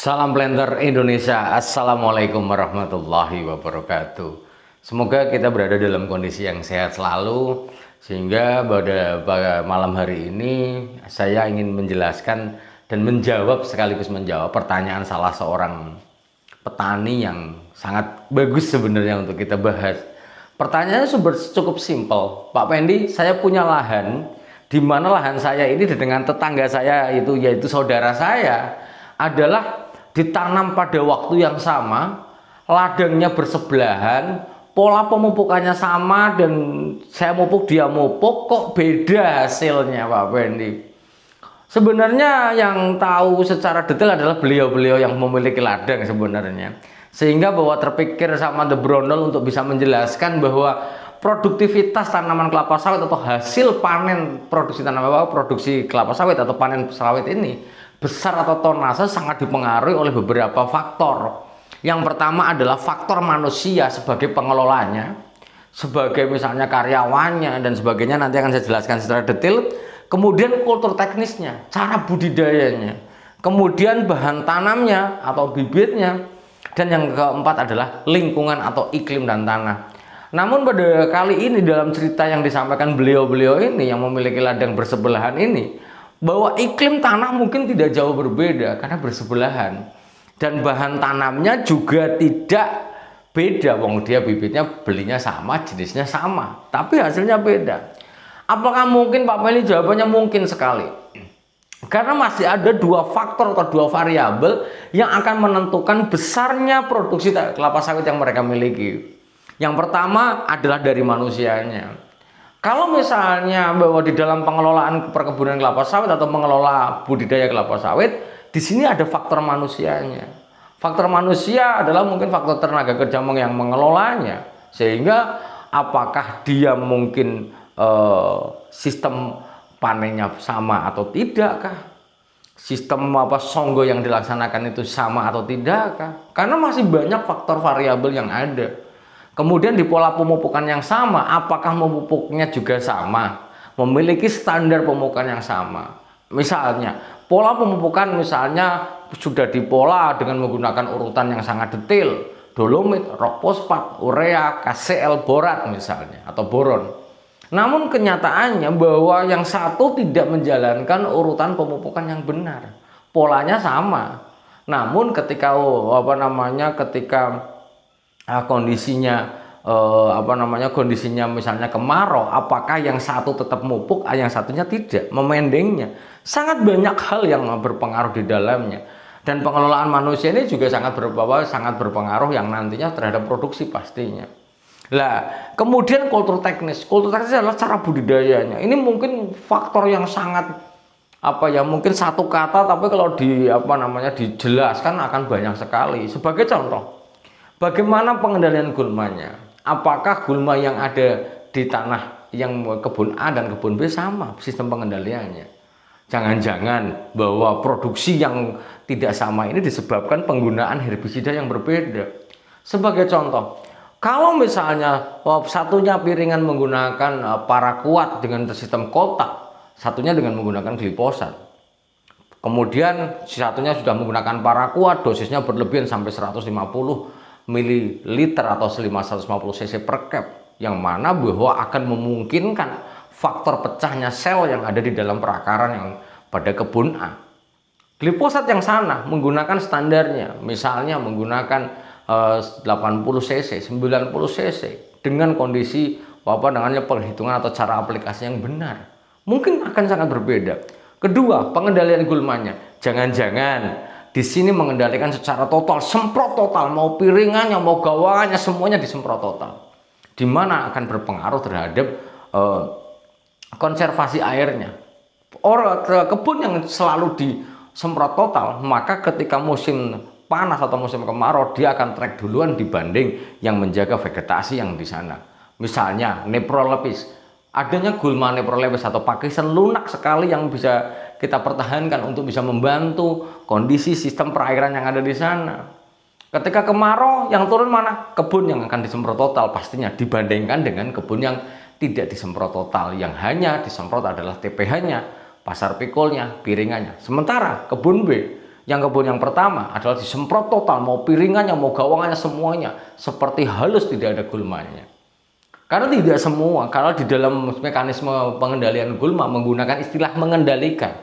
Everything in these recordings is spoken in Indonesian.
Salam Blender Indonesia. Assalamualaikum warahmatullahi wabarakatuh. Semoga kita berada dalam kondisi yang sehat selalu, sehingga pada malam hari ini saya ingin menjelaskan dan menjawab, sekaligus menjawab pertanyaan salah seorang petani yang sangat bagus sebenarnya untuk kita bahas. Pertanyaannya cukup simpel. Pak Pendi, saya punya lahan, di mana lahan saya ini dengan tetangga saya itu, yaitu saudara saya, adalah ditanam pada waktu yang sama, ladangnya bersebelahan, pola pemupukannya sama, dan saya mupuk dia mupuk, kok beda hasilnya Pak Pendi. Sebenarnya yang tahu secara detail adalah beliau-beliau yang memiliki ladang sebenarnya, sehingga bahwa terpikir sama The Brondol untuk bisa menjelaskan bahwa produktivitas tanaman kelapa sawit atau hasil panen produksi kelapa sawit atau panen sawit ini besar atau tonase sangat dipengaruhi oleh beberapa faktor. Yang pertama adalah faktor manusia sebagai pengelolanya, sebagai misalnya karyawannya dan sebagainya, nanti akan saya jelaskan secara detail. Kemudian kultur teknisnya, cara budidayanya, kemudian bahan tanamnya atau bibitnya, dan yang keempat adalah lingkungan atau iklim dan tanah. Namun pada kali ini dalam cerita yang disampaikan beliau-beliau ini yang memiliki ladang bersebelahan ini, bahwa iklim tanah mungkin tidak jauh berbeda karena bersebelahan, dan bahan tanamnya juga tidak beda. Wong dia bibitnya belinya sama, jenisnya sama, tapi hasilnya beda. Apakah mungkin Pak Meli? Jawabannya mungkin sekali. Karena masih ada dua faktor atau dua variabel yang akan menentukan besarnya produksi kelapa sawit yang mereka miliki. Yang pertama adalah dari manusianya. Kalau misalnya bahwa di dalam pengelolaan perkebunan kelapa sawit atau mengelola budidaya kelapa sawit, di sini ada faktor manusianya. Faktor manusia adalah mungkin faktor tenaga kerja yang mengelolanya, sehingga apakah dia mungkin sistem panennya sama atau tidakkah? Sistem songgo yang dilaksanakan itu sama atau tidakkah? Karena masih banyak faktor variabel yang ada. Kemudian di pola pemupukan yang sama, apakah memupuknya juga sama? Memiliki standar pemupukan yang sama. Misalnya, pola pemupukan misalnya sudah dipola dengan menggunakan urutan yang sangat detail. Dolomit, rock fosfat, urea, KCl, borat misalnya, atau boron. Namun kenyataannya bahwa yang satu tidak menjalankan urutan pemupukan yang benar. Polanya sama. Namun ketika kondisinya misalnya kemarau, apakah yang satu tetap mupuk, yang satunya tidak, memendengnya. Sangat banyak hal yang berpengaruh di dalamnya, dan pengelolaan manusia ini juga sangat berpengaruh yang nantinya terhadap produksi pastinya. Lah, kemudian kultur teknis adalah cara budidayanya. Ini mungkin faktor yang sangat mungkin satu kata, tapi kalau dijelaskan akan banyak sekali. Sebagai contoh, bagaimana pengendalian gulmanya? Apakah gulma yang ada di tanah yang kebun A dan kebun B sama sistem pengendaliannya? Jangan-jangan bahwa produksi yang tidak sama ini disebabkan penggunaan herbisida yang berbeda. Sebagai contoh, kalau misalnya satunya piringan menggunakan paraquat dengan sistem kotak, satunya dengan menggunakan glifosat. Kemudian satunya sudah menggunakan paraquat, dosisnya berlebihan sampai 150 ml atau 150 cc per cap, yang mana bahwa akan memungkinkan faktor pecahnya sel yang ada di dalam perakaran yang pada kebun A. Glifosat yang sana menggunakan standarnya, misalnya menggunakan 80 cc, 90 cc dengan kondisi perhitungan atau cara aplikasi yang benar, mungkin akan sangat berbeda. Kedua, pengendalian gulmanya. Jangan-jangan di sini mengendalikan secara total, semprot total, mau piringannya, mau gawangannya, semuanya disemprot total, di mana akan berpengaruh terhadap konservasi airnya. Kebun yang selalu disemprot total, maka ketika musim panas atau musim kemarau, dia akan trek duluan dibanding yang menjaga vegetasi yang di sana. Misalnya Nephrolepis, adanya gulma Nephrolepis atau pakisan lunak sekali yang bisa kita pertahankan untuk bisa membantu kondisi sistem perairan yang ada di sana. Ketika kemarau, yang turun mana? Kebun yang akan disemprot total pastinya, dibandingkan dengan kebun yang tidak disemprot total, yang hanya disemprot adalah TPH-nya, pasar pikulnya, piringannya. Sementara kebun B Yang kebun yang pertama adalah disemprot total, mau piringannya, mau gawangannya, semuanya seperti halus, tidak ada gulmanya. Karena tidak semua, kalau di dalam mekanisme pengendalian gulma menggunakan istilah mengendalikan.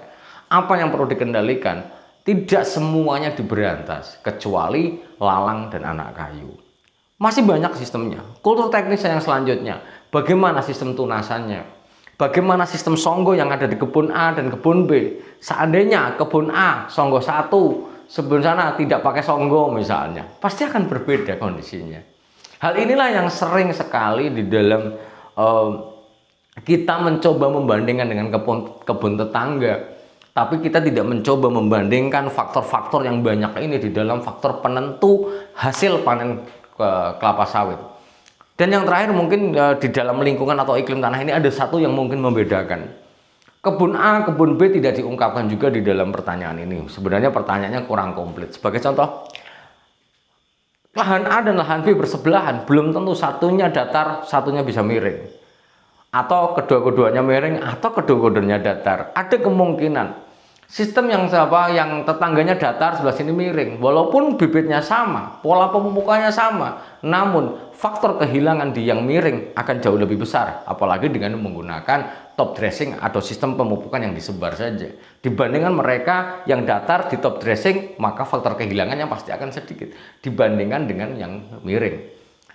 Apa yang perlu dikendalikan? Tidak semuanya diberantas, kecuali lalang dan anak kayu. Masih banyak sistemnya. Kultur teknis yang selanjutnya, bagaimana sistem tunasannya? Bagaimana sistem songgo yang ada di kebun A dan kebun B? Seandainya kebun A songgo 1, sebelum sana tidak pakai songgo misalnya, pasti akan berbeda kondisinya. Hal inilah yang sering sekali di dalam kita mencoba membandingkan dengan kebun tetangga, tapi kita tidak mencoba membandingkan faktor-faktor yang banyak ini di dalam faktor penentu hasil panen kelapa sawit. Dan yang terakhir mungkin di dalam lingkungan atau iklim tanah ini ada satu yang mungkin membedakan. Kebun A, kebun B tidak diungkapkan juga di dalam pertanyaan ini. Sebenarnya pertanyaannya kurang komplit. Sebagai contoh, lahan A dan lahan B bersebelahan, belum tentu satunya datar, satunya bisa miring. Atau kedua-keduanya miring, atau kedua-keduanya datar. Ada kemungkinan sistem yang tetangganya datar, sebelah sini miring, walaupun bibitnya sama, pola pemupukannya sama, namun faktor kehilangan di yang miring akan jauh lebih besar, apalagi dengan menggunakan top dressing atau sistem pemupukan yang disebar saja. Dibandingkan mereka yang datar di top dressing, maka faktor kehilangannya pasti akan sedikit dibandingkan dengan yang miring.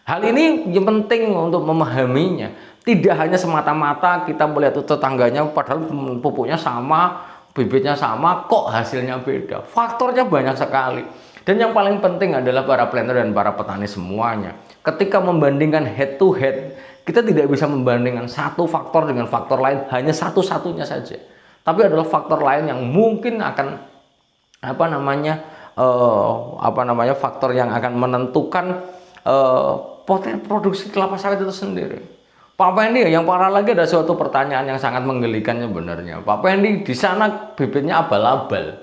Hal ini yang penting untuk memahaminya. Tidak hanya semata-mata kita melihat tetangganya padahal pupuknya sama, bibitnya sama, kok hasilnya beda. Faktornya banyak sekali. Dan yang paling penting adalah para planter dan para petani semuanya. Ketika membandingkan head to head, kita tidak bisa membandingkan satu faktor dengan faktor lain, hanya satu-satunya saja. Tapi adalah faktor lain yang mungkin akan faktor yang akan menentukan potensi produksi kelapa sawit itu sendiri. Pak Pendi, yang parah lagi ada suatu pertanyaan yang sangat menggelikan sebenarnya. Pak Pendi, di sana bibitnya abal-abal,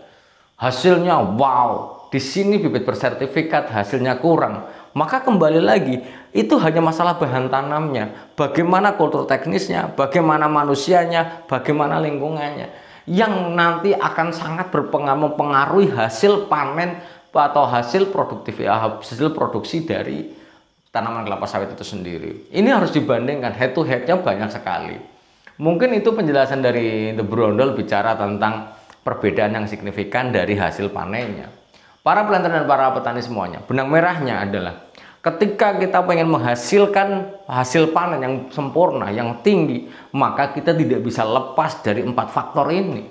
hasilnya wow. Di sini bibit bersertifikat, hasilnya kurang. Maka kembali lagi, itu hanya masalah bahan tanamnya. Bagaimana kultur teknisnya, bagaimana manusianya, bagaimana lingkungannya, yang nanti akan sangat mempengaruhi hasil panen atau hasil produksi dari tanaman kelapa sawit itu sendiri. Ini harus dibandingkan, head to headnya banyak sekali. Mungkin itu penjelasan dari The Brondol bicara tentang perbedaan yang signifikan dari hasil panennya. Para planter dan para petani semuanya, benang merahnya adalah ketika kita pengen menghasilkan hasil panen yang sempurna, yang tinggi, maka kita tidak bisa lepas dari 4 faktor ini.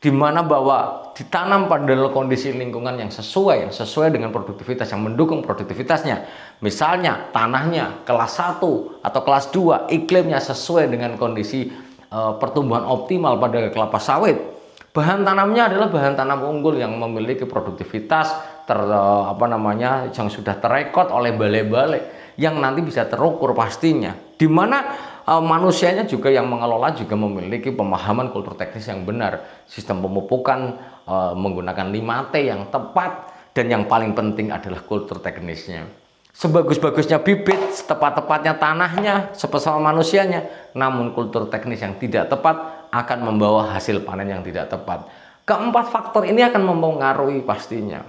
Di mana bahwa ditanam pada kondisi lingkungan yang sesuai dengan produktivitas, yang mendukung produktivitasnya. Misalnya tanahnya kelas 1 atau kelas 2, iklimnya sesuai dengan kondisi pertumbuhan optimal pada kelapa sawit. Bahan tanamnya adalah bahan tanam unggul yang memiliki produktivitas yang sudah terekod oleh balai-balai, yang nanti bisa terukur pastinya. Di mana manusianya juga yang mengelola juga memiliki pemahaman kultur teknis yang benar, sistem pemupukan menggunakan 5T yang tepat, dan yang paling penting adalah kultur teknisnya. Sebagus-bagusnya bibit, setepat-tepatnya tanahnya, sepesona manusianya, namun kultur teknis yang tidak tepat akan membawa hasil panen yang tidak tepat. Keempat faktor ini akan mempengaruhi pastinya.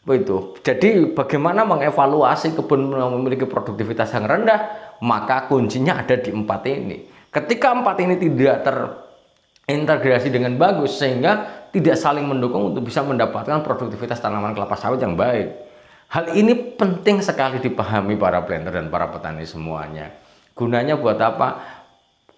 Begitu. Jadi bagaimana mengevaluasi kebun memiliki produktivitas yang rendah? Maka kuncinya ada di 4 ini. Ketika 4 ini tidak terintegrasi dengan bagus, sehingga tidak saling mendukung untuk bisa mendapatkan produktivitas tanaman kelapa sawit yang baik. Hal ini penting sekali dipahami para planter dan para petani semuanya. Gunanya buat apa?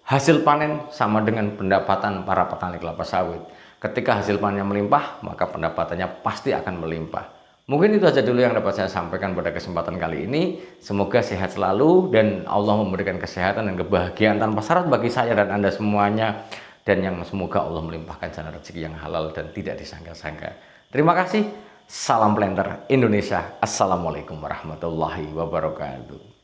Hasil panen sama dengan pendapatan para petani kelapa sawit. Ketika hasil panennya melimpah, maka pendapatannya pasti akan melimpah. Mungkin itu saja dulu yang dapat saya sampaikan pada kesempatan kali ini. Semoga sehat selalu dan Allah memberikan kesehatan dan kebahagiaan tanpa syarat bagi saya dan Anda semuanya. Dan yang semoga Allah melimpahkan jalan rezeki yang halal dan tidak disangka-sangka. Terima kasih. Salam Planter Indonesia. Assalamualaikum warahmatullahi wabarakatuh.